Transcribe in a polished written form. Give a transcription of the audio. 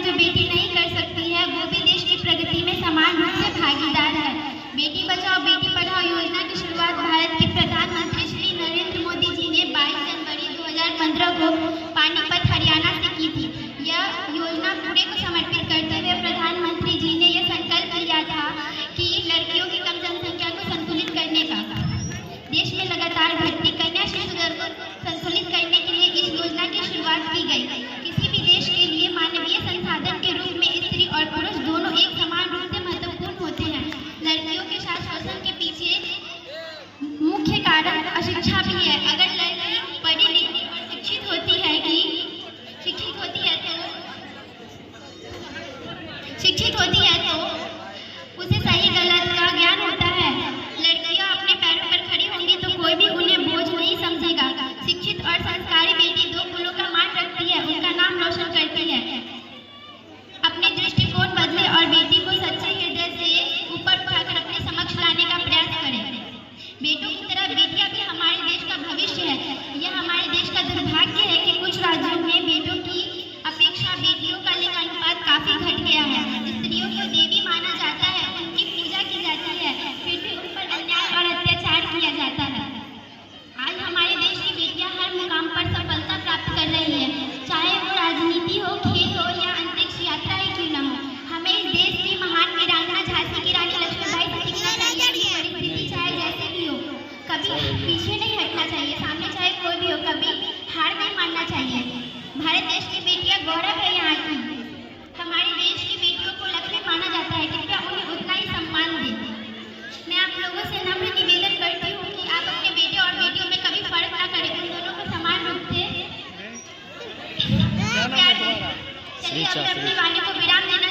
जो बेटी नहीं कर सकती है वो भी देश की प्रगति में समान रूप से भागीदार है। बेटी बचाओ बेटी पढ़ाओ योजना की शुरुआत भारत के प्रधानमंत्री श्री नरेंद्र मोदी जी ने 22 जनवरी 2015 को पानीपत हरियाणा से की थी। यह योजना पूरे को समर्पित करते हुए प्रधानमंत्री जी ने यह संकल्प लिया था कि लड़कियों की कम जनसंख्या को संतुलित करने का। देश में लगातार घटती कन्या शिशु दर को संतुलित करने के लिए इस योजना की शुरुआत की गई। किसी भी देश के लिए मानवीय संसाधन के रूप में स्त्री और पुरुष दोनों एक समान रूप से महत्वपूर्ण होते हैं। लड़कियों के साथ शोषण के पीछे मुख्य कारण अशिक्षा भी है। अगर लड़की पढ़ी लिखी और शिक्षित होती है तो उसे सही गलत का ज्ञान होता है। लड़कियां अपने पैरों पर खड़ी होंगी तो कोई भी उन्हें बोझ नहीं समझेगा। शिक्षित और संस्कारी बेटी दो कुलों का मान रखती है, उनका नाम रोशन करती है। अपने दृष्टिकोण बदले और बेटी को सच्चे हृदय से ऊपर उठाकर अपने समक्ष लाने का प्रयास करें। बेटों की तरह बेटियां भी हमारे देश का भविष्य है। यह हमारे देश का दुर्भाग्य है कि कुछ राज्यों में बेटों की अपेक्षा बेटियों का लिंग अनुपात काफी घट गया है। स्त्रियों को देवी माना जाता है, उनकी पूजा की जाती है, फिर भी उन पर अन्याय और अत्याचार किया जाता है। आज हमारे देश की बेटियां हर मुकाम पर सफलता प्राप्त कर रही है, चाहे वो राजनीति हो, खेल हो या अंतरिक्ष यात्रा ही क्यों न हो। हमें इस देश की महान वीरांगना झांसी की रानी लक्ष्मीबाई से सीखना चाहिए। परिस्थिति चाहे जैसे भी हो, कभी पीछे नहीं हटना चाहिए। सामने चाहे कोई भी हो, कभी हार नहीं मानना चाहिए। भारत देश की बेटियां गौरव है यहाँ की। हमारे देश की बेटियों को लक्ष्मी माना जाता है, कृपया उन्हें उतना ही सम्मान दें। मैं आप लोगों से नम्र निवेदन करती हूँ कि आप अपने बेटे और बेटियों में कभी फर्क ना करें, उन दोनों को समान रूप से प्यार दें। चलिए अपनी वाणी को विराम देना